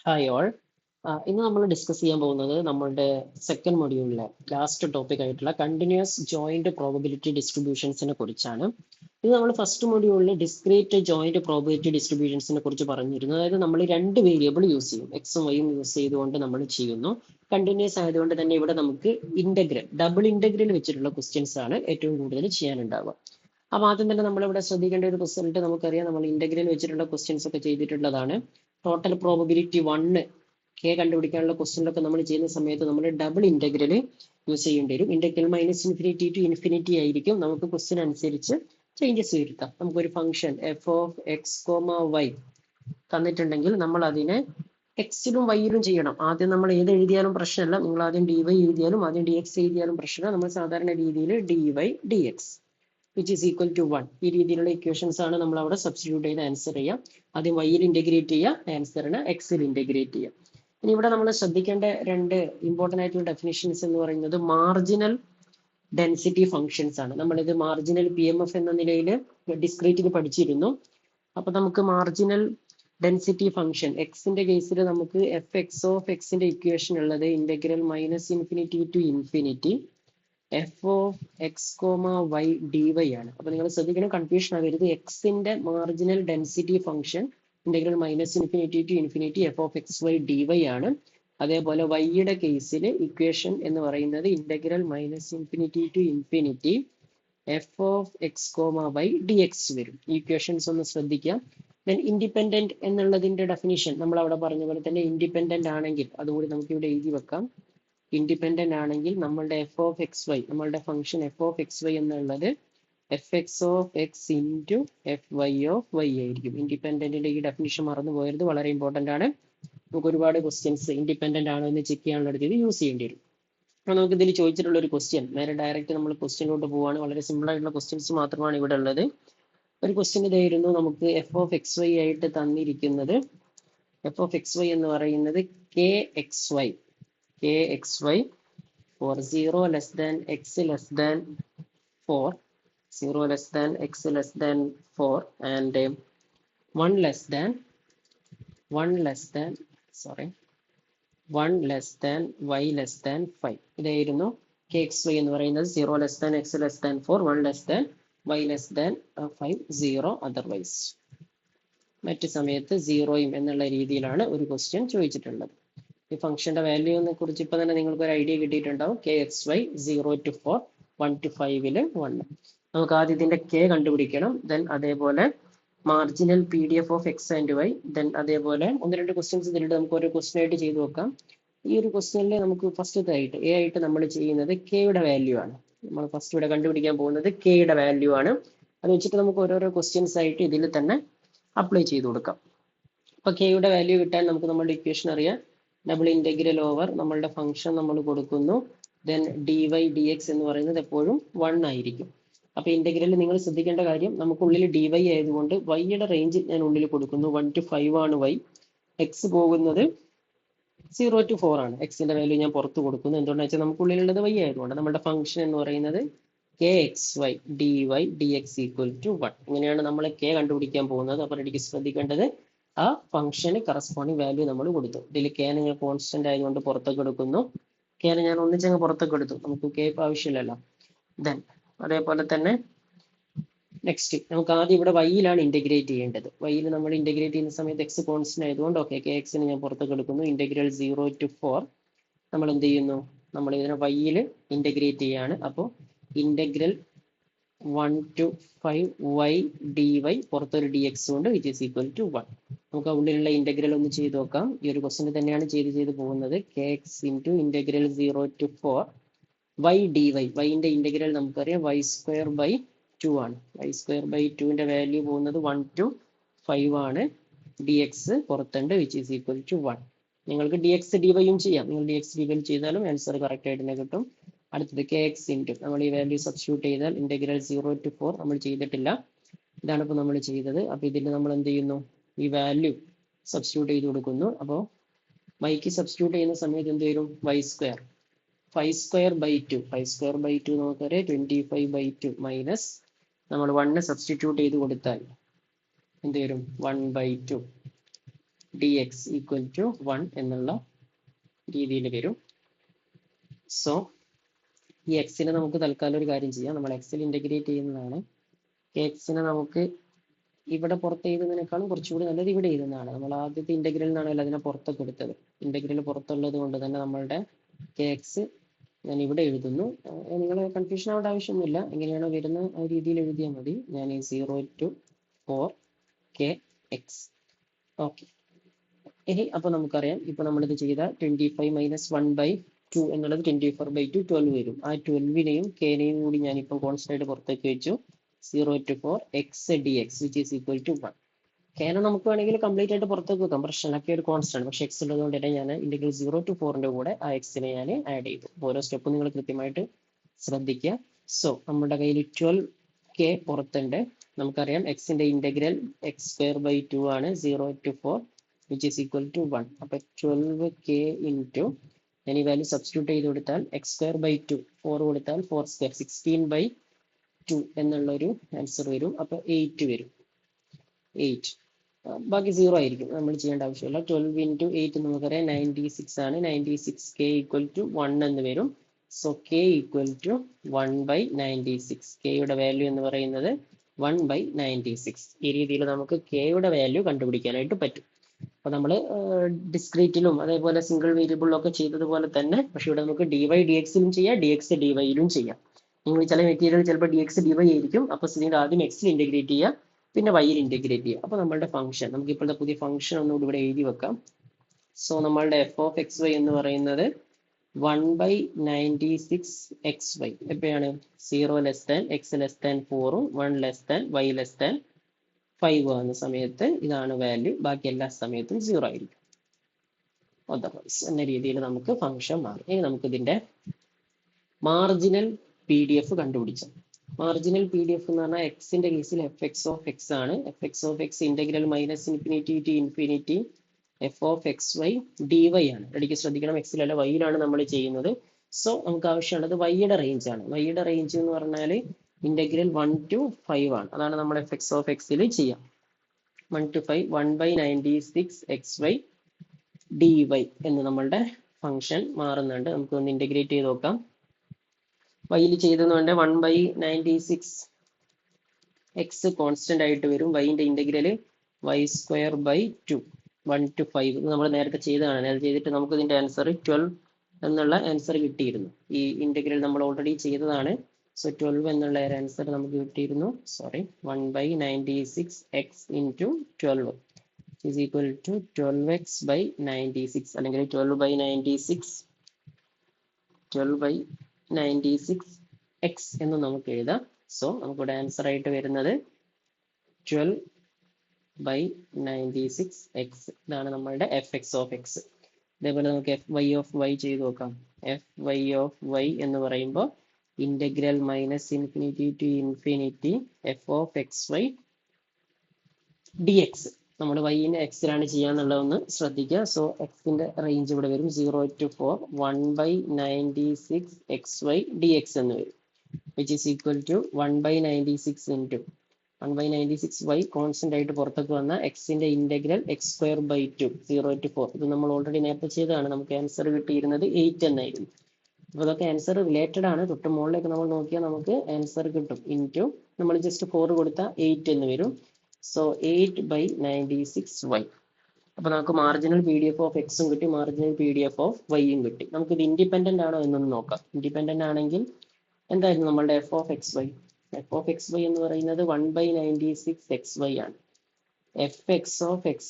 Hi all. ഇന്ന് നമ്മൾ discuss ചെയ്യാൻ പോകുന്നത് നമ്മളുടെ സെക്കൻഡ് മൊഡ്യൂളിലെ ലാസ്റ്റ് ടോപ്പിക് ആയിട്ടുള്ള കണ്ടിന്യൂസ് ജോയിന്റ് പ്രോബബിലിറ്റി ഡിസ്ട്രിബ്യൂഷൻസിനെ കുറിച്ചാണ്. ഇത് നമ്മൾ ഫസ്റ്റ് മൊഡ്യൂളിൽ ഡിസ്ക്രീറ്റ് ജോയിന്റ് പ്രോബബിലിറ്റി ഡിസ്ട്രിബ്യൂഷൻസിനെ കുറിച്ച് പറഞ്ഞിരുന്നു. അതായത് നമ്മൾ രണ്ട് വേരിയബിൾ യൂസ് ചെയ്യും, എക്സും വൈയും യൂസ് ചെയ്തുകൊണ്ട് നമ്മൾ ചെയ്യുന്നു. കണ്ടിന്യൂസ് ആയതുകൊണ്ട് തന്നെ ഇവിടെ നമുക്ക് ഇന്റഗ്രൽ, ഡബിൾ ഇന്റഗ്രൽ വെച്ചിട്ടുള്ള ക്വസ്റ്റ്യൻസ് ആണ് ഏറ്റവും കൂടുതൽ ചെയ്യാനുണ്ടാവുക. അപ്പോൾ ആദ്യം തന്നെ നമ്മളിവിടെ ശ്രദ്ധിക്കേണ്ട ഒരു റിസൾട്ട് നമുക്കറിയാം, നമ്മൾ ഇന്റഗ്രൽ വെച്ചിട്ടുള്ള ക്വസ്റ്റ്യൻസ് ഒക്കെ ചെയ്തിട്ടുള്ളതാണ്. ടോട്ടൽ പ്രോബബിലിറ്റി 1 കെ കണ്ടുപിടിക്കാനുള്ള ക്വസ്റ്റ്യനിലൊക്കെ നമ്മൾ ചെയ്യുന്ന സമയത്ത് നമ്മൾ ഡബിൾ ഇന്റഗ്രൽ യൂസ് ചെയ്യേണ്ടി വരും. ഇന്റഗ്രൽ -ഇൻഫിനിറ്റി ടു ഇൻഫിനിറ്റി ആയിരിക്കും. നമുക്ക് ക്വസ്റ്റ്യൻ അനുസരിച്ച് ചേഞ്ചസ് വരുത്താം. നമുക്കൊരു function f of x comma y തന്നിട്ടുണ്ടെങ്കിൽ നമ്മൾ അതിനെ എക്സിലും വൈയിലും ചെയ്യണം. ആദ്യം നമ്മൾ ഏത് എഴുതിയാലും പ്രശ്നമല്ല, നിങ്ങൾ ആദ്യം ഡി വൈ എഴുതിയാലും ആദ്യം ഡി എക്സ് എഴുതിയാലും പ്രശ്നമില്ല. നമ്മൾ സാധാരണ രീതിയിൽ d y d x which is equal to 1 ഈ രീതിയിലുള്ള ഇക്വേഷൻസ് ആണ് നമ്മൾ അവിടെ സബ്സ്റ്റിറ്റ്യൂട്ട് ചെയ്ത് ആൻസർ ചെയ്യാം. ആദ്യം വൈയിൽ ഇന്റഗ്രേറ്റ് ചെയ്യുക, ആൻസറിന് എക്സിൽ ഇന്റഗ്രേറ്റ് ചെയ്യുക. ഇനി ഇവിടെ നമ്മൾ ശ്രദ്ധിക്കേണ്ട രണ്ട് ഇമ്പോർട്ടൻ്റ് ആയിട്ടുള്ള ഡെഫിനിഷൻസ് എന്ന് പറയുന്നത് മാർജിനൽ ഡെൻസിറ്റി ഫംഗ്ഷൻസ് ആണ്. നമ്മളിത് മാർജിനൽ പി എം എഫ് എന്ന നിലയിൽ ഡിസ്ക്രീറ്റിൽ പഠിച്ചിരുന്നു. അപ്പൊ നമുക്ക് മാർജിനൽ ഡെൻസിറ്റി ഫംഗ്ഷൻ എക്സിന്റെ കേസിൽ നമുക്ക് എഫ് എക്സ് ഓഫ് എക്സിന്റെ ഇക്വേഷൻ ഉള്ളത് integral -minus infinity to infinity f of x comma y d y ആണ്. അപ്പൊ നിങ്ങൾ ശ്രദ്ധിക്കണം, കൺഫ്യൂഷൻ ആവരുത്. എക്സിന്റെ marginal density function integral -minus infinity to infinity f of x y d y ആണ്. അതേപോലെ വൈയുടെ കേസിൽ ഇക്വേഷൻ എന്ന് പറയുന്നത് integral -minus infinity to infinity f of x comma y d x വരും. ഈ ഇക്വേഷൻസ് ഒന്ന് ശ്രദ്ധിക്കാം. ദെൻ ഇൻഡിപെൻഡന്റ് എന്നുള്ളതിന്റെ ഡെഫിനിഷൻ നമ്മൾ അവിടെ പറഞ്ഞ പോലെ തന്നെ ഇൻഡിപെൻഡന്റ് ആണെങ്കിൽ അതുകൂടി നമുക്ക് ഇവിടെ എഴുതി വെക്കാം. ഇൻഡിപെൻഡന്റ് ആണെങ്കിൽ നമ്മളുടെ എഫ് ഓഫ് എക്സ് വൈ, നമ്മളുടെ function f of x y എന്നുള്ളത് f x of x into f y of y ആയിരിക്കും. ഇൻഡിപെൻഡന്റിന്റെ ഈ ഡെഫിനിഷൻ മറന്നു പോയത് വളരെ ഇമ്പോർട്ടന്റ് ആണ്. നമുക്ക് ഒരുപാട് ക്വസ്റ്റ്യൻസ് ഇൻഡിപെൻഡന്റ് ആണോ എന്ന് ചെക്ക് ചെയ്യാനുള്ള ഇത് യൂസ് ചെയ്യേണ്ടി വരും. അപ്പോൾ നമുക്ക് ഇതിൽ ചോദിച്ചിട്ടുള്ള ഒരു ക്വസ്റ്റ്യൻ, നേരെ ഡയറക്റ്റ് നമ്മൾ ക്വസ്റ്റ്യനിലോട്ട് പോവാണ്. വളരെ സിമ്പിൾ ആയിട്ടുള്ള ക്വസ്റ്റ്യൻസ് മാത്രമാണ് ഇവിടെ ഉള്ളത്. ഒരു ക്വസ്റ്റ്യൻ ഇതായിരുന്നു, നമുക്ക് എഫ് ഓഫ് എക്സ് വൈ ആയിട്ട് തന്നിരിക്കുന്നത് എഫ് ഓഫ് എക്സ് വൈ എന്ന് പറയുന്നത് k x y for 0 less than x less than 4, 0 less than x less than 4 and 1 less than y less than 5. ഇതായിരുന്നു കെ എക്സ് വൈ എന്ന് പറയുന്നത് 0 less than x less than 4, 1 less than y less than 5, 0 otherwise. മറ്റു സമയത്ത് 0യും എന്നുള്ള രീതിയിലാണ് ഒരു question ചോദിച്ചിട്ടുള്ളത്. ഈ ഫംഗ്ഷന്റെ വാല്യൂവിനെ കുറിച്ച് ഇപ്പൊ തന്നെ നിങ്ങൾക്ക് ഒരു ഐഡിയ കിട്ടിയിട്ടുണ്ടാവും. K x y 0 to 4, 1 to 5 1. നമുക്ക് ആദ്യം ഇതിന്റെ കെ കണ്ടുപിടിക്കണം. ദെൻ അതേപോലെ marginal p d f of x and y. Then അതേപോലെ ഒന്ന് രണ്ട് ക്വസ്റ്റ്യൻസ് ഇതിലുണ്ട്, നമുക്ക് ഓരോ ക്വസ്റ്റ്യൻ ആയിട്ട് ചെയ്തു നോക്കാം. ഈ ഒരു ക്വസ്റ്റ്യനിൽ നമുക്ക് ഫസ്റ്റത്തെ ആയിട്ട് എ ആയിട്ട് നമ്മൾ ചെയ്യുന്നത് കെയുടെ വാല്യൂ ആണ്. നമ്മൾ ഫസ്റ്റ് ഇവിടെ കണ്ടുപിടിക്കാൻ പോകുന്നത് കെയുടെ വാല്യൂ ആണ്. അത് വെച്ചിട്ട് നമുക്ക് ഓരോരോ ക്വസ്റ്റ്യൻസ് ആയിട്ട് ഇതിൽ തന്നെ അപ്ലൈ ചെയ്ത് കൊടുക്കാം. അപ്പൊ കെയുടെ വാല്യൂ കിട്ടാൻ നമുക്ക് നമ്മുടെ ഇക്വേഷൻ അറിയാം. ഡബിൾ ഇന്റഗ്രൽ ഓവർ നമ്മളുടെ ഫംഗ്ഷൻ നമ്മൾ കൊടുക്കുന്നു. Then d y d x എന്ന് പറയുന്നത് എപ്പോഴും 1 ആയിരിക്കും. അപ്പൊ ഇന്റഗ്രൽ നിങ്ങൾ ശ്രദ്ധിക്കേണ്ട കാര്യം, നമുക്കുള്ളിൽ ഡി വൈ ആയതുകൊണ്ട് വൈയുടെ റേഞ്ച് ഞാൻ ഉള്ളിൽ കൊടുക്കുന്നു. 1 to 5 ആണ് വൈ. എക്സ് പോകുന്നത് 0 to 4 ആണ്. എക്സിന്റെ വാല്യൂ ഞാൻ പുറത്ത് കൊടുക്കുന്നു. എന്തുകൊണ്ടാണെന്ന് വെച്ചാൽ നമുക്കുള്ളിലുള്ളത് വൈ ആയതുകൊണ്ട്. നമ്മുടെ ഫംഗ്ഷൻ എന്ന് പറയുന്നത് k x y d y d x equal to 1. ഇങ്ങനെയാണ് നമ്മൾ കെ കണ്ടുപിടിക്കാൻ പോകുന്നത്. അപ്പോൾ എനിക്ക് ശ്രദ്ധിക്കേണ്ടത് ആ ഫംഗ്ഷന് കറസ്പോണ്ടിങ് വാല്യൂ നമ്മൾ കൊടുത്തു. ഇതിൽ കെ നിങ്ങൾ കോൺസ്റ്റന്റ് ആയതുകൊണ്ട് പുറത്തേക്ക് എടുക്കുന്നു. കെനെ ഞാൻ ഒന്നിച്ചങ്ങ് പുറത്തേക്ക് എടുത്തു, നമുക്ക് കെ ആവശ്യമില്ലല്ലോ. ദെൻ അതേപോലെ തന്നെ നെക്സ്റ്റ് നമുക്ക് ആദ്യം ഇവിടെ വൈയിലാണ് ഇന്റഗ്രേറ്റ് ചെയ്യേണ്ടത്. വൈയിൽ നമ്മൾ ഇന്റഗ്രേറ്റ് ചെയ്യുന്ന സമയത്ത് എക്സ് കോൺസ്റ്റന്റ് ആയതുകൊണ്ട് ഓക്കെ, കെ എക്സിന് ഞാൻ പുറത്തേക്ക് എടുക്കുന്നു. ഇന്റഗ്രൽ 0 to 4 നമ്മൾ എന്ത് ചെയ്യുന്നു, നമ്മൾ ഇതിനെ വൈയിൽ ഇന്റഗ്രേറ്റ് ചെയ്യാണ്. അപ്പോൾ ഇന്റഗ്രൽ 1 to 5 y dy പുറത്തൊരു ഡി എക്സ് കൊണ്ട് വിച്ച് ഈസ് ഈക്വൽ ടു 1. നമുക്ക് ഉള്ളിലുള്ള ഇന്റഗ്രൽ ഒന്ന് ചെയ്ത് നോക്കാം. ഈ ഒരു ക്വസ്റ്റ്യൻ തന്നെയാണ് ചെയ്ത് പോകുന്നത്. K x into integral 0 to 4 y dy. വൈൻ്റെ ഇന്റഗ്രൽ നമുക്കറിയാം y² ആണ്. y²/2ന്റെ വാല്യൂ പോകുന്നത് 1 to 5 ആണ്. ഡി എക്സ് പുറത്തുണ്ട് വിച്ച് ഈസ് ഈക്വൽ ടു 1. നിങ്ങൾക്ക് ഡി എക്സ് ഡി വൈയും ചെയ്യാം. നിങ്ങൾ ഡി എക്സ് ഡി വൈ ചെയ്താലും ആൻസർ കറക്റ്റ് ആയിട്ട് തന്നെ കിട്ടും. അടുത്തത് കെ എക്സ് ഇൻറ്റു നമ്മൾ ഈ വാല്യൂ സബ്സ്റ്റിറ്റ്യൂട്ട് ചെയ്താൽ ഇന്റഗ്രൽ 0 to 4 നമ്മൾ ചെയ്തിട്ടില്ല. ഇതാണ് ഇപ്പോൾ നമ്മൾ ചെയ്തത്. അപ്പോൾ ഇതിൽ നമ്മൾ എന്ത് ചെയ്യുന്നു, ഈ വാല്യൂ സബ്സ്റ്റിറ്റ്യൂട്ട് ചെയ്ത് കൊടുക്കുന്നു. അപ്പോൾ വൈക്ക് സബ്സ്റ്റിറ്റ്യൂട്ട് ചെയ്യുന്ന സമയത്ത് എന്ത് വരും, y². 5²/2 നമുക്കറിയാം 25/2 മൈനസ് നമ്മൾ 1 സബ്സ്റ്റിറ്റ്യൂട്ട് ചെയ്ത് കൊടുത്താൽ എന്ത് വരും, 1/2. dx ഈക്വൽ ടു 1 എന്നുള്ള രീതിയിൽ വരും. സോ ഈ എക്സിനെ നമുക്ക് തൽക്കാലം ഒരു കാര്യം ചെയ്യാം, നമ്മൾ എക്സിൽ ഇന്റഗ്രേറ്റ് ചെയ്യുന്നതാണ്. എക്സിനെ നമുക്ക് ഇവിടെ പുറത്ത് എഴുതുന്നതിനേക്കാളും കുറച്ചുകൂടി നല്ലത് ഇവിടെ എഴുതുന്നതാണ്. നമ്മൾ ആദ്യത്തെ ഇന്റഗ്രൽ നിന്നാണല്ലോ അതിനെ പുറത്തൊക്കെ എടുത്തത്. ഇന്റഗ്രൽ പുറത്തുള്ളത് കൊണ്ട് തന്നെ നമ്മളുടെ കെ എക്സ് ഞാൻ ഇവിടെ എഴുതുന്നു. നിങ്ങൾ കൺഫ്യൂഷൻ ആവേണ്ട ആവശ്യമൊന്നുമില്ല, എങ്ങനെയാണോ വരുന്ന ആ രീതിയിൽ എഴുതിയാൽ മതി. ഞാൻ ഈ 0 to 4kx. ഓക്കെ, ഇനി അപ്പൊ നമുക്കറിയാം, ഇപ്പൊ നമ്മളിത് ചെയ്ത 25 മൈനസ് 1/2 എന്നുള്ളത് 24/2 12 വരും. ആ 12നെയും കെനെയും കൂടി ഞാനിപ്പോൾ കോൺസ്റ്റന്റ് ആയിട്ട് പുറത്തേക്ക് വെച്ചു. 0 to 4 x dx which is equal to 1. കേനെ നമുക്ക് വേണമെങ്കിൽ കംപ്ലീറ്റ് ആയിട്ട് പുറത്തേക്ക് വെക്കാം, പ്രശ്നമൊക്കെ ഒരു കോൺസ്റ്റന്റ്. പക്ഷെ എക്സ് ഉള്ളത് കൊണ്ട് തന്നെ ഞാൻ ഇന്റഗ്രൽ 0 to 4ന്റെ കൂടെ ആ എക്സിനെ ഞാൻ ആഡ് ചെയ്തു. ഓരോ സ്റ്റെപ്പും നിങ്ങൾ കൃത്യമായിട്ട് ശ്രദ്ധിക്കുക. സോ നമ്മുടെ കയ്യിൽ 12k പുറത്തുണ്ട്. നമുക്കറിയാം എക്സിന്റെ ഇന്റഗ്രൽ x²/2 ആണ്. 0 to 4 which is equal to 1. അപ്പൊ 12k into ഞാൻ ഈ വാല്യൂ സബ്സ്റ്റിറ്റ്യൂട്ട് ചെയ്ത് കൊടുത്താൽ x²/2 4 കൊടുത്താൽ 4², 16/2 എന്നുള്ളൊരു ആൻസർ വരും. അപ്പൊ 8 വരും. 8 ബാക്കി 0 ആയിരിക്കും, നമ്മൾ ചെയ്യേണ്ട ആവശ്യമില്ല. 12 into 8 നമുക്കറിയാം 96 ആണ്. 96k ഈക്വൽ ടു 1 എന്ന് വരും. So k equal to 1/96. കെയുടെ വാല്യൂ എന്ന് പറയുന്നത് 1/96. ഈ രീതിയിൽ നമുക്ക് കെയുടെ വാല്യൂ കണ്ടുപിടിക്കാനായിട്ട് പറ്റും. അപ്പൊ നമ്മൾ ഡിസ്ക്രീറ്റിലും അതേപോലെ സിംഗിൾ വേരിയബിളിലും ഒക്കെ ചെയ്തതുപോലെ തന്നെ, പക്ഷെ ഇവിടെ നമുക്ക് dy dx-ലും ചെയ്യാം, dx dy-ലും ചെയ്യാം. നിങ്ങൾ ചില മെറ്റീരിയൽ ചിലപ്പോൾ dx dy ആയിരിക്കും. അപ്പൊ നിങ്ങൾ ആദ്യം x-ൽ ഇന്റഗ്രേറ്റ് ചെയ്യുക, പിന്നെ y-ൽ ഇന്റഗ്രേറ്റ് ചെയ്യുക. അപ്പൊ നമ്മളുടെ ഫംഗ്ഷൻ, നമുക്ക് ഇപ്പോഴത്തെ പുതിയ ഫംഗ്ഷൻ ഒന്നുകൂടി ഇവിടെ എഴുതി വെക്കാം. സോ നമ്മളുടെ f(xy) എന്ന് പറയുന്നത് 1/96xy. എപ്പോഴാണ് 0 less than x less than 4ഉം 1 less than y less than 5 ആകുന്ന സമയത്ത് ഇതാണ് വാല്യൂ. ബാക്കി എല്ലാ സമയത്തും 0 ആയിരിക്കും. അതർവൈസ് എന്ന രീതിയിൽ നമുക്ക് ഫംഗ്ഷൻ മാറും. ഇനി നമുക്ക് ഇതിന്റെ മാർജിനൽ PDF കണ്ടുപിടിച്ചു. മാർജിനൽ PDF എന്ന് പറഞ്ഞാൽ എക്സിന്റെ കേസിൽ f(x) ആണ്. f(x) integral minus infinity to infinity f(xy) dy ആണ്. ഇടയ്ക്ക് ശ്രദ്ധിക്കണം, എക്സിലല്ല വൈയിലാണ് നമ്മൾ ചെയ്യുന്നത്. സോ നമുക്ക് ആവശ്യമുള്ളത് വൈയുടെ റേഞ്ച് ആണ്. വൈയുടെ റേഞ്ച് എന്ന് പറഞ്ഞാൽ ഇന്റഗ്രൽ 1 to 5 ആണ്. അതാണ് നമ്മൾ f(x)ൽ ചെയ്യാം. 1 to 5 1/96xy dy എന്ന് നമ്മളുടെ ഫംഗ്ഷൻ മാറുന്നുണ്ട്. നമുക്ക് ഒന്ന് ഇന്റഗ്രേറ്റ് ചെയ്ത് നോക്കാം. വൈയിൽ ചെയ്തതുകൊണ്ട് 1/96x കോൺസ്റ്റന്റ് ആയിട്ട് വരും. വൈന്റെ ഇന്റഗ്രൽ y²/2 1 to 5 നമ്മൾ നേരത്തെ ചെയ്തതാണ്. നേരത്തെ ചെയ്തിട്ട് നമുക്ക് ഇതിന്റെ ആൻസർ 12 എന്നുള്ള ആൻസർ കിട്ടിയിരുന്നു. ഈ ഇന്റഗ്രൽ നമ്മൾ ഓൾറെഡി ചെയ്തതാണ്. സോ 12 എന്നുള്ള ഒരു ആൻസർ നമുക്ക് കിട്ടിയിരുന്നു. Sorry, 1/96x into 12 is equal to 12x/96 അല്ലെങ്കിൽ 12/96x എന്ന് നമുക്ക് എഴുതാം. സോ നമുക്കിവിടെ ആൻസർ ആയിട്ട് വരുന്നത് 12/96x. ഇതാണ് നമ്മളുടെ f(x)(x). അതേപോലെ നമുക്ക് fy ചെയ്ത് നോക്കാം. fy എന്ന് പറയുമ്പോൾ integral minus infinity to infinity f(xy) dx. നമ്മൾ വൈനെ എക്സിലാണ് ചെയ്യാന്നുള്ളതൊന്ന് ശ്രദ്ധിക്കുക. സോ എക്സിന്റെ റേഞ്ച് ഇവിടെ വരും 0 to 4 1/96xy dx എന്ന് വരും, which is equal to 1/96 into 1/96y constant ആയിട്ട് പുറത്തേക്ക് വന്ന എക്സിന്റെ ഇന്റഗ്രൽ x²/2 0 to 4. ഇത് നമ്മൾ ഓൾറെഡി നേരത്തെ ചെയ്തതാണ്. നമുക്ക് ആൻസർ കിട്ടിയിരുന്നത് 8 എന്നായിരുന്നു. അപ്പൊ ഇതൊക്കെ ആൻസർ റിലേറ്റഡ് ആണ്. തൊട്ട് മുകളിലേക്ക് നമ്മൾ നോക്കിയാൽ നമുക്ക് ആൻസർ കിട്ടും. ഇൻറ്റു നമ്മൾ ജസ്റ്റ് 4 കൊടുത്താൽ 8 എന്ന് വരും. So 8/96y. അപ്പൊ നമുക്ക് മാർജിനൽ PDF ഓഫ് എക്സും കിട്ടി, മാർജിനൽ PDF ഓഫ് വൈയും കിട്ടി. നമുക്ക് ഇത് ഇൻഡിപെൻഡന്റ് ആണോ എന്നൊന്ന് നോക്കാം. ഇൻഡിപെൻഡന്റ് ആണെങ്കിൽ എന്തായിരുന്നു നമ്മളുടെ f(xy)? f(xy) എന്ന് പറയുന്നത് 1/96xy ആണ്. f(x)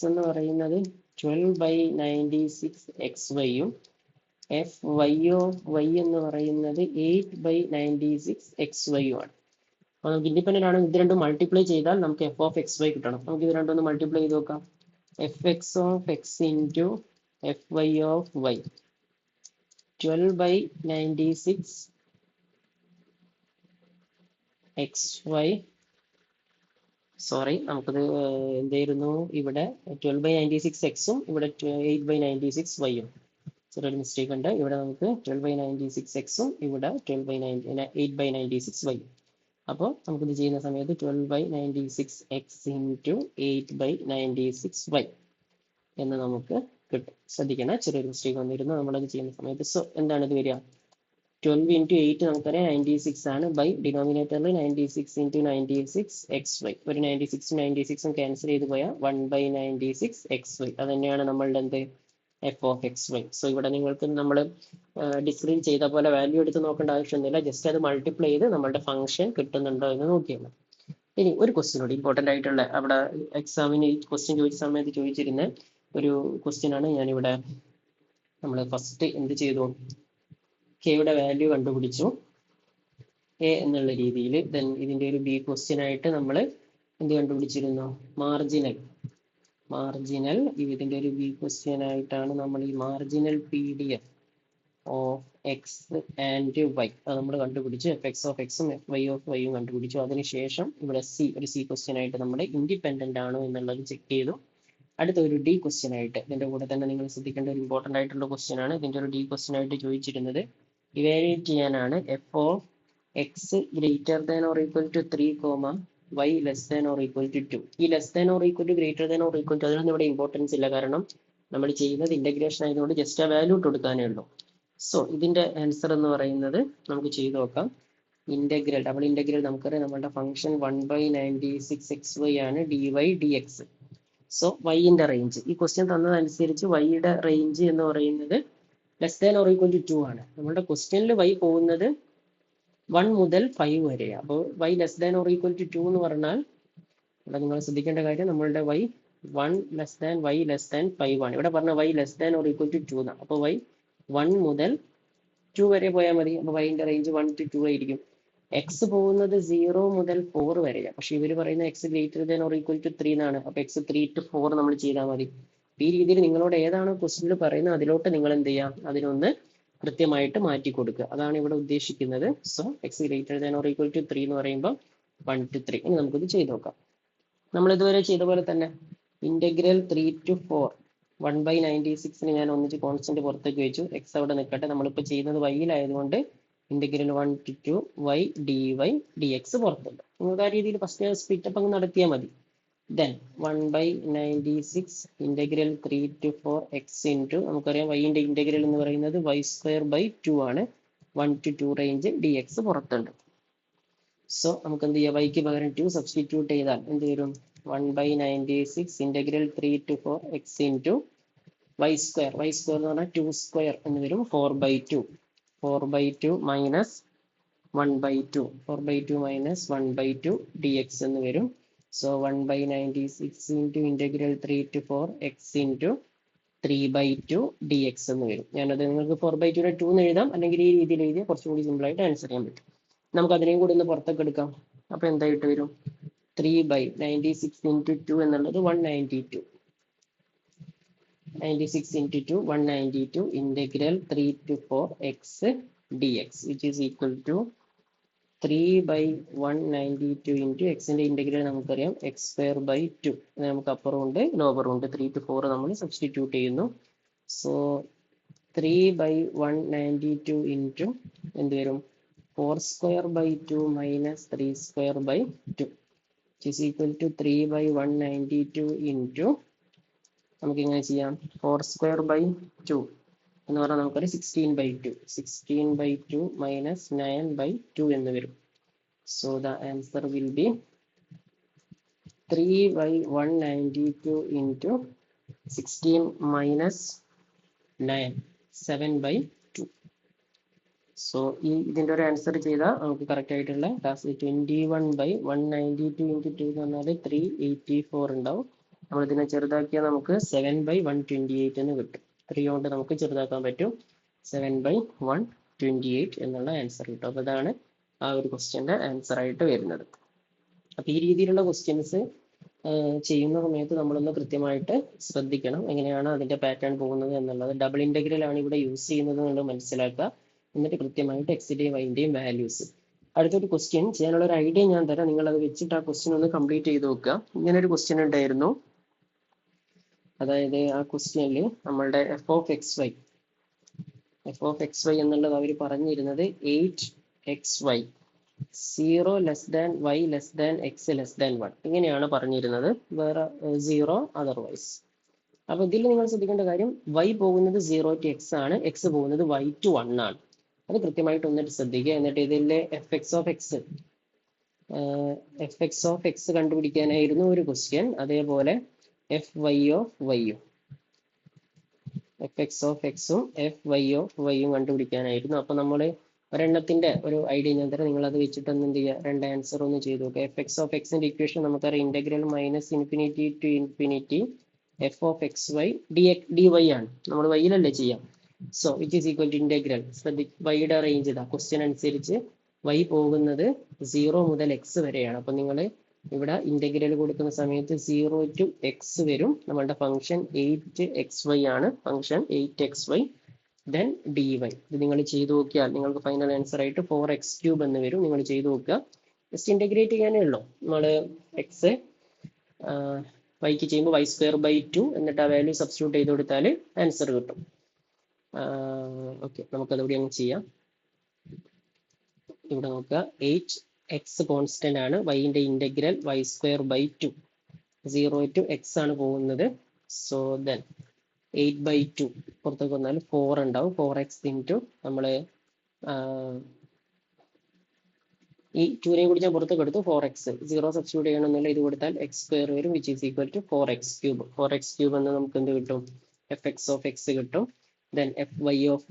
എന്ന് പറയുന്നത് 12/96xy-യും fy എന്ന് പറയുന്നത് 8/96xy-യും ആണ്. അപ്പൊ നമുക്ക് ഇൻഡിപെൻഡന്റ് ആണ്. ഇത് രണ്ടും മൾട്ടിപ്ലൈ ചെയ്താൽ നമുക്ക് f(xy) കിട്ടണം. നമുക്ക് ഇത് രണ്ടും ഒന്ന് മൾട്ടിപ്ലൈ ചെയ്ത് നോക്കാം. f(x) into fy 12/96xy. Sorry, നമുക്കത് എന്തായിരുന്നു ഇവിടെ 12/96x-ഉം ഇവിടെ 8/96y-യും. ചെറിയൊരു മിസ്റ്റേക്ക് ഉണ്ട്. ഇവിടെ നമുക്ക് 12/96x-ഉം ഇവിടെ 8/96y. അപ്പോൾ നമുക്കിത് ചെയ്യുന്ന സമയത്ത് 12/96x into 8/96y. എന്ന് നമുക്ക് കിട്ടും. ശ്രദ്ധിക്കണം, ചെറിയൊരു മിസ്റ്റേക്ക് വന്നിരുന്നു നമ്മളത് ചെയ്യുന്ന സമയത്ത്. സോ എന്താണ് ഇത് വരിക? 12 into 8 നമുക്കറിയാം 96 ആണ്. ബൈ ഡിനോമിനേറ്ററിൽ 96 into 96 xy. ഒരു 96 96 ക്യാൻസൽ ചെയ്ത് പോയാൽ 1/96 xy. അത് തന്നെയാണ് നമ്മളുടെ എന്ത് f of x y. So ഇവിടെ നിങ്ങൾക്ക് നമ്മൾ ഡിസ്ക്രീറ്റ് ചെയ്ത പോലെ വാല്യൂ എടുത്ത് നോക്കേണ്ട ആവശ്യമൊന്നുമില്ല. ജസ്റ്റ് അത് മൾട്ടിപ്ലൈ ചെയ്ത് നമ്മളുടെ ഫംഗ്ഷൻ കിട്ടുന്നുണ്ടോ എന്ന് നോക്കിയാണ്. ഇനി ഒരു ക്വസ്റ്റ്യൻ കൂടി ഇമ്പോർട്ടൻ്റ് ആയിട്ടുള്ള, അവിടെ എക്സാമിന് ഈ ക്വസ്റ്റ്യൻ ചോദിച്ച സമയത്ത് ചോദിച്ചിരുന്ന ഒരു ക്വസ്റ്റ്യൻ ആണ്. ഞാനിവിടെ നമ്മൾ ഫസ്റ്റ് എന്ത് ചെയ്തു, കെയുടെ വാല്യൂ കണ്ടുപിടിച്ചു എ എന്നുള്ള രീതിയിൽ. ദെൻ ഇതിന്റെ ഒരു ബി ക്വസ്റ്റ്യൻ ആയിട്ട് നമ്മൾ എന്ത് കണ്ടുപിടിച്ചിരുന്നു, മാർജിനൽ ഇതിന്റെ ഒരു ബി ക്വസ്റ്റ്യൻ ആയിട്ടാണ് നമ്മൾ ഈ marginal p d f of x and y അത് നമ്മൾ കണ്ടുപിടിച്ചു. എഫ് എക്സ് ഓഫ് എക്സും എഫ് വൈ ഓഫ് വൈയും കണ്ടുപിടിച്ചു. അതിനുശേഷം ഇവിടെ ഒരു സി ക്വസ്റ്റ്യൻ ആയിട്ട് നമ്മൾ ഇൻഡിപെൻഡന്റ് ആണോ എന്നുള്ളത് ചെക്ക് ചെയ്തു. അടുത്ത ഒരു ഡി ക്വസ്റ്റ്യൻ ആയിട്ട്, ഇതിന്റെ കൂടെ തന്നെ നിങ്ങൾ ശ്രദ്ധിക്കേണ്ട ഒരു ഇമ്പോർട്ടൻ്റ് ആയിട്ടുള്ള ക്വസ്റ്റ്യൻ ആണ്. ഇതിന്റെ ഒരു ഡി ക്വസ്റ്റ്യൻ ആയിട്ട് ചോദിച്ചിരുന്നത് ഇവാലുവേറ്റ് ചെയ്യാനാണ് f of x greater than or equal to 3, y less than or equal to 2. ഈ less than or equal to greater than or equal to അതിനൊന്നും ഇവിടെ ഇമ്പോർട്ടൻസ് ഇല്ല, കാരണം നമ്മൾ ചെയ്യുന്നത് ഇന്റഗ്രേഷൻ ആയതുകൊണ്ട് ജസ്റ്റ് ആ വാല്യൂ ഇട്ട് കൊടുക്കാനേ ഉള്ളൂ. സോ ഇതിന്റെ ആൻസർ എന്ന് പറയുന്നത് നമുക്ക് ചെയ്തു നോക്കാം. ഇന്റഗ്രൽ, ഡബിൾ ഇന്റഗ്രൽ നമുക്കറിയാം നമ്മളുടെ ഫംഗ്ഷൻ 1/96 xy ആണ് dy dx. സോ വൈന്റെ റേഞ്ച് ഈ ക്വസ്റ്റ്യൻ തന്നതനുസരിച്ച് വൈയുടെ റേഞ്ച് എന്ന് പറയുന്നത് less than or equal to 2 ആണ്. നമ്മുടെ ക്വസ്റ്റ്യനിൽ വൈ പോകുന്നത് 1 മുതൽ 5 വരെയാണ്. അപ്പോൾ y less than or equal to 2 എന്ന് പറഞ്ഞാൽ ഇവിടെ നിങ്ങൾ ശ്രദ്ധിക്കേണ്ട കാര്യം നമ്മളുടെ y 1 less than y less than 5 ആണ്. ഇവിടെ പറഞ്ഞ y less than or equal to 2 എന്നാണ്. അപ്പോൾ വൈ 1 മുതൽ 2 വരെ പോയാൽ മതി. അപ്പോൾ വൈൻ്റെ റേഞ്ച് 1 to 2 ആയിരിക്കും. എക്സ് പോകുന്നത് 0 മുതൽ 4 വരെയാണ്. പക്ഷെ ഇവർ പറയുന്ന x greater than or equal to 3 എന്നാണ്. അപ്പോൾ എക്സ് 3 to 4 നമ്മൾ ചെയ്താൽ മതി. ഈ രീതിയിൽ നിങ്ങളോട് ഏതാണോ ക്വസ്റ്റ്യനിൽ പറയുന്നത് അതിലോട്ട് നിങ്ങൾ എന്ത് ചെയ്യാം, അതിനൊന്ന് കൃത്യമായിട്ട് മാറ്റി കൊടുക്കുക. അതാണ് ഇവിടെ ഉദ്ദേശിക്കുന്നത്. So x greater than or equal to 3 എന്ന് പറയുമ്പോൾ 1 to 3. ഇനി നമുക്കിത് ചെയ്ത് നോക്കാം. നമ്മൾ ഇതുവരെ ചെയ്ത പോലെ തന്നെ ഇന്റഗ്രൽ 3 to 4 1/96 ഞാൻ ഒന്നിച്ച് കോൺസ്റ്റന്റ് പുറത്തേക്ക് വെച്ചു. എക്സ് അവിടെ നിൽക്കട്ടെ. നമ്മളിപ്പോൾ ചെയ്യുന്നത് വൈയിലായതുകൊണ്ട് integral 1 to 2 y dy dx പുറത്തുണ്ട്. നിങ്ങൾക്ക് ആ രീതിയിൽ ഫസ്റ്റ് സ്പ്ലിറ്റപ്പ് അങ്ങ് നടത്തിയാൽ മതി. Then 1/96 integral 3 to 4 X into നമുക്കറിയാം വൈൻ്റെ ഇന്റഗ്രൽ എന്ന് പറയുന്നത് y²/2 ആണ്. 1 to 2 റേഞ്ച് dx പുറത്തുണ്ട്. സോ നമുക്ക് എന്ത് ചെയ്യാം, വൈക്ക് പകരം 2 സബ്സ്റ്റിറ്റ്യൂട്ട് ചെയ്താൽ എന്ത് വരും, 1/96 integral 3 to 4 X into y². y² എന്ന് പറഞ്ഞാൽ 2² എന്ന് വരും. 4/2 മൈനസ് 1/2 4/2 മൈനസ് 1/2 dx എന്ന് വരും. So 1/96 into integral 3 to 4 X into 3/2 dx എന്ന് വരും. ഞാനത് നിങ്ങൾക്ക് 4/2 2 എന്ന് എഴുതാം, അല്ലെങ്കിൽ ഈ രീതിയിൽ എഴുതിയാൽ കുറച്ചുകൂടി സിമ്പിൾ ആയിട്ട് ആൻസർ ചെയ്യാൻ പറ്റും. നമുക്ക് അതിനെയും കൂടി ഒന്ന് പുറത്തേക്ക് എടുക്കാം. അപ്പൊ എന്തായിട്ട് വരും, 3/96 ഇൻറ്റു 2 എന്നുള്ളത് 192. 96 into 2 192 integral 3 to 4 x dx which is equal to 3/192 into x ന്റെ ഇന്റഗ്രൽ നമുക്കറിയാം x²/2. നമുക്ക് അപ്പറും ഉണ്ട് ലോവറും ഉണ്ട്. 3 to 4 നമ്മൾ സബ്സ്റ്റിറ്റ്യൂട്ട് ചെയ്യുന്നു. സോ 3/192 into എന്ത് വരും, 4²/2 minus 3²/2 which is equal to 3/192 into നമുക്ക് ഇങ്ങനെ ചെയ്യാം, 4²/2 എന്ന് പറഞ്ഞാൽ നമുക്കറിയാം 16/2. 16/2 മൈനസ് 9/2 എന്ന് വരും. So the answer will be 3/192 into 16 minus 9 7/2. So ഇതിൻ്റെ ഒരു ആൻസർ ചെയ്താൽ നമുക്ക് കറക്റ്റ് ആയിട്ടുള്ള ക്ലാസ് 21/192 ഇൻറ്റു 2 എന്ന് പറഞ്ഞാൽ 384 ഉണ്ടാവും. നമ്മൾ ഇതിനെ ചെറുതാക്കിയാൽ നമുക്ക് 7/128 എന്ന് കിട്ടും. 3 കൊണ്ട് നമുക്ക് ചെറുതാക്കാൻ പറ്റും. 7/128 എന്നുള്ള ആൻസർ കിട്ടും. അപ്പോൾ ഇതാണ് ആ ഒരു ക്വസ്റ്റ്യൻ്റെ ആൻസർ ആയിട്ട് വരുന്നത്. അപ്പോൾ ഈ രീതിയിലുള്ള ക്വസ്റ്റ്യൻസ് ചെയ്യുന്ന സമയത്ത് നമ്മളൊന്ന് കൃത്യമായിട്ട് ശ്രദ്ധിക്കണം, എങ്ങനെയാണ് അതിൻ്റെ പാറ്റേൺ പോകുന്നത് എന്നുള്ളത്. ഡബിൾ ഇൻ്റഗ്രൽ ആണ് ഇവിടെ യൂസ് ചെയ്യുന്നത് എന്നുള്ളത് മനസ്സിലാക്കുക. എന്നിട്ട് കൃത്യമായിട്ട് എക്സിൻ്റെയും വൈൻ്റെയും വാല്യൂസ്. അടുത്തൊരു ക്വസ്റ്റ്യൻ ചെയ്യാനുള്ള ഒരു ഐഡിയ ഞാൻ തരാം. നിങ്ങൾ അത് വെച്ചിട്ട് ആ ക്വസ്റ്റ്യൻ ഒന്ന് കംപ്ലീറ്റ് ചെയ്ത് നോക്കുക. ഇങ്ങനെ ഒരു ക്വസ്റ്റ്യൻ ഉണ്ടായിരുന്നു. അതായത് ആ ക്വസ്റ്റ്യനിൽ നമ്മളുടെ എഫ് ഓഫ് എക്സ് വൈ എന്നുള്ളത് അവർ പറഞ്ഞിരുന്നത് 8xy 0 less than y less than x less than 1 ഇങ്ങനെയാണ് പറഞ്ഞിരുന്നത്. വേറെ 0 അതർവൈസ്. അപ്പൊ ഇതിൽ നിങ്ങൾ ശ്രദ്ധിക്കേണ്ട കാര്യം y പോകുന്നത് 0 to x ആണ്, x പോകുന്നത് y to 1 ആണ്. അത് കൃത്യമായിട്ട് ഒന്നിട്ട് ശ്രദ്ധിക്കുക. എന്നിട്ട് ഇതിലെ എഫ് എക്സ് ഓഫ് എക്സ് കണ്ടുപിടിക്കാനായിരുന്നു ഒരു ക്വസ്റ്റ്യൻ. അതേപോലെ എഫ് വൈ ഓഫ് വൈയും എഫ് എക്സ് ഓഫ് എക്സും എഫ് വൈ ഓഫ് വൈയും കണ്ടുപിടിക്കാനായിരുന്നു. അപ്പൊ നമ്മൾ ഒരെണ്ണത്തിന്റെ ഒരു ഐഡിയ ഞാൻ തരാം, നിങ്ങൾ അത് വെച്ചിട്ട് ഒന്ന് എന്ത് ചെയ്യുക, രണ്ട് ആൻസർ ഒന്ന് ചെയ്ത് നോക്കുക. എഫ് എക്സ് ഓഫ് എക്സിന്റെ ഇക്വേഷൻ നമുക്കറിയാം, integral -∞ to ∞ f of x y d y ആണ്. നമ്മൾ വൈയിലല്ലേ ചെയ്യാം. So which is equal to integral, വൈയുടെ റേഞ്ച് ഇതാ, ക്വസ്റ്റ്യൻ അനുസരിച്ച് y പോകുന്നത് 0 മുതൽ x വരെയാണ്. അപ്പൊ നിങ്ങൾ ഇവിടെ ഇന്റഗ്രൽ കൊടുക്കുന്ന സമയത്ത് 0 to x വരും. നമ്മളുടെ ഫംഗ്ഷൻ 8xy ആണ്, ഫംഗ്ഷൻ 8xy then dy. ഇത് നിങ്ങൾ ചെയ്തു നോക്കിയാൽ നിങ്ങൾക്ക് ഫൈനൽ ആൻസർ ആയിട്ട് 4x³ എന്ന് വരും. നിങ്ങൾ ചെയ്തു നോക്കുക, ജസ്റ്റ് ഇന്റഗ്രേറ്റ് ചെയ്യാനേ ഉള്ളൂ. നമ്മൾ എക്സ് വൈക്ക് ചെയ്യുമ്പോൾ y²/2 എന്നിട്ട് ആ വാല്യൂ സബ്സ്റ്റിറ്റ്യൂട്ട് ചെയ്ത് കൊടുത്താൽ ആൻസർ കിട്ടും. ഓക്കെ, നമുക്കതുകൂടി അങ്ങ് ചെയ്യാം. ഇവിടെ നോക്കുക, 8x കോൺസ്റ്റന്റ് ആണ്, y-ന്റെ ഇന്റഗ്രൽ y²/2, 0 to x ആണ് പോകുന്നത്. സോ ദെൻ 8/2 പുറത്തേക്ക് വന്നാൽ 4 ഉണ്ടാവും, 4x ഇൻറ്റു നമ്മൾ ഈ 2നെയും കൂടി ഞാൻ പുറത്തേക്ക് എടുത്തു, 4x 0 സബ്സ്റ്റിറ്റ്യൂട്ട് ചെയ്യണമെന്നില്ല, ഇത് കൊടുത്താൽ x² വരും, which is equal to 4x³ 4x³ എന്ന് നമുക്ക് എന്ത് കിട്ടും, എഫ് എക്സ് ഓഫ് എക്സ് കിട്ടും. Then f y of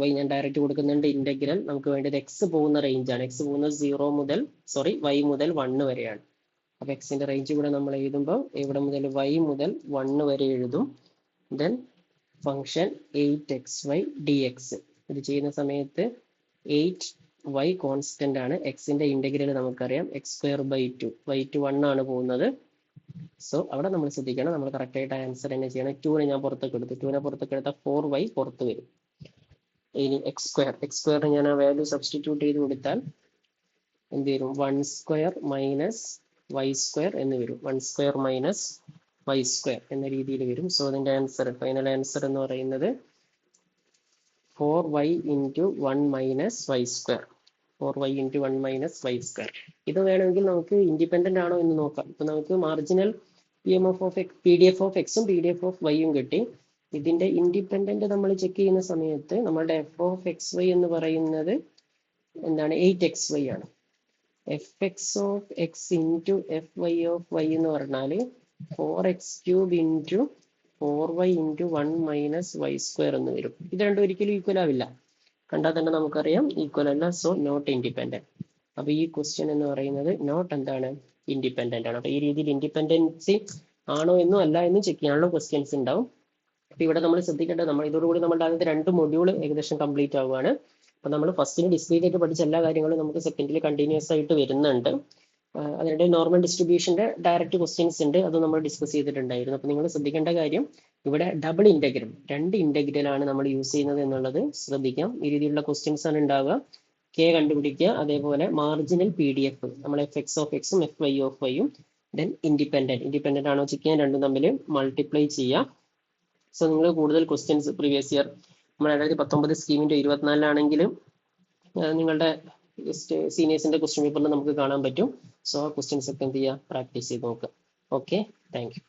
y ഞാൻ ഡയറക്റ്റ് കൊടുക്കുന്നുണ്ട്, ഇന്റഗ്രൽ നമുക്ക് വേണ്ടത് x പോകുന്ന റേഞ്ച് ആണ്, x പോകുന്നത് 0 മുതൽ y മുതൽ 1 വരെയാണ്. അപ്പൊ എക്സിന്റെ റേഞ്ച് ഇവിടെ നമ്മൾ എഴുതുമ്പോൾ ഇവിടെ മുതൽ y മുതൽ 1 വരെ എഴുതും. Then function 8xy dx. ഇത് ചെയ്യുന്ന സമയത്ത് 8y കോൺസ്റ്റന്റ് ആണ്, എക്സിന്റെ ഇന്റഗ്രൽ നമുക്കറിയാം x²/2, y to 1 ആണ് പോകുന്നത്. സോ അവിടെ നമ്മൾ ശ്രദ്ധിക്കണം, നമ്മൾ കറക്റ്റ് ആയിട്ട് ആൻസർ തന്നെ ചെയ്യണം. 2നെ ഞാൻ പുറത്തേക്ക് എടുത്തു, 2നെ പുറത്തേക്ക് എടുത്താൽ 4y പുറത്ത് വരും. ഇനി x² ഞാൻ ആ വാല്യൂ സബ്സ്റ്റിറ്റ്യൂട്ട് ചെയ്ത് കൊടുത്താൽ എന്ത് വരും, 1² മൈനസ് y² എന്ന് വരും, 1² y² എന്ന രീതിയിൽ വരും. സോ അതിന്റെ ആൻസർ, ഫൈനൽ ആൻസർ എന്ന് പറയുന്നത് 4y into 1 minus y². 4y into 1 minus y². ഇത് വേണമെങ്കിൽ നമുക്ക് ഇൻഡിപെൻഡന്റ് ആണോ എന്ന് നോക്കാം. ഇപ്പൊ നമുക്ക് മാർജിനൽ PDF ഓഫ് എക്സും PDF ഓഫ് വൈയും കിട്ടി. ഇതിന്റെ ഇൻഡിപെൻഡന്റ് നമ്മൾ ചെക്ക് ചെയ്യുന്ന സമയത്ത് നമ്മളുടെ എഫ് ഓഫ് എക്സ് വൈ എന്ന് പറയുന്നത് എന്താണ്, 8xy ആണ്. F x of x into f y of y എന്ന് പറഞ്ഞാൽ 4x³ into 4y into 1 minus y² എന്ന് വരും. ഇത് രണ്ടും ഒരിക്കലും ഈക്വൽ ആവില്ല, കണ്ടാൽ തന്നെ നമുക്കറിയാം ഈക്വൽ അല്ല. So not independent. അപ്പൊ ഈ ക്വസ്റ്റ്യൻ എന്ന് പറയുന്നത് നോട്ട് എന്താണ്, ഇൻഡിപെൻഡന്റ് ആണ്. അപ്പൊ ഈ രീതിയിൽ ഇൻഡിപെൻഡൻസി ആണോ എന്നും അല്ല എന്നും ചെക്ക് ചെയ്യാനുള്ള ക്വസ്റ്റ്യൻസ് ഉണ്ടാവും. അപ്പൊ ഇവിടെ നമ്മൾ ശ്രദ്ധിക്കേണ്ടത്, നമ്മൾ ഇതോടുകൂടി നമ്മുടെ ആദ്യത്തെ 2 മൊഡ്യൂൾ ഏകദേശം കംപ്ലീറ്റ് ആവുകയാണ്. അപ്പൊ നമ്മൾ ഫസ്റ്റിന് ഡിസ്ക്രീറ്റ് ആയിട്ട് പഠിച്ച എല്ലാ കാര്യങ്ങളും നമുക്ക് സെക്കൻഡിൽ കണ്ടിന്യൂസ് ആയിട്ട് വരുന്നുണ്ട്. അതിനിടെ നോർമൽ ഡിസ്ട്രിബ്യൂഷന്റെ ഡയറക്റ്റ് ക്വസ്റ്റ്യൻസ് ഉണ്ട്, അത് നമ്മൾ ഡിസ്കസ് ചെയ്തിട്ടുണ്ടായിരുന്നു. അപ്പൊ നിങ്ങൾ ശ്രദ്ധിക്കേണ്ട കാര്യം, ഇവിടെ ഡബിൾ ഇന്റഗ്രൽ, 2 ഇന്റഗ്രൽ ആണ് നമ്മൾ യൂസ് ചെയ്യുന്നത് എന്നുള്ളത് ശ്രദ്ധിക്കാം. ഈ രീതിയിലുള്ള ക്വസ്റ്റ്യൻസ് ആണ് ഉണ്ടാവുക. കെ കണ്ടുപിടിക്കുക, അതേപോലെ മാർജിനൽ PDF നമ്മൾ എഫ് എക്സ് ഓഫ് എക്സും എഫ് വൈ ഓഫ് വൈയും, ദെൻ ഇൻഡിപെൻഡന്റ് ആണോ ചെക്ക് ചെയ്യാൻ, രണ്ടും തമ്മിൽ മൾട്ടിപ്ലൈ ചെയ്യാം. സോ നിങ്ങൾ കൂടുതൽ ക്വസ്റ്റ്യൻസ് പ്രീവിയസ് ഇയർ നമ്മൾ 2019 സ്കീമിന്റെ 24-ലാണെങ്കിലും നിങ്ങളുടെ സീനിയേഴ്സിന്റെ ക്വസ്റ്റ്യൻ പേപ്പറിൽ നമുക്ക് കാണാൻ പറ്റും. സോ ക്വസ്റ്റ്യൻസ് ഒക്കെ എന്ത് ചെയ്യുക, പ്രാക്ടീസ് ചെയ്ത് നോക്കുക. Okay, thank you.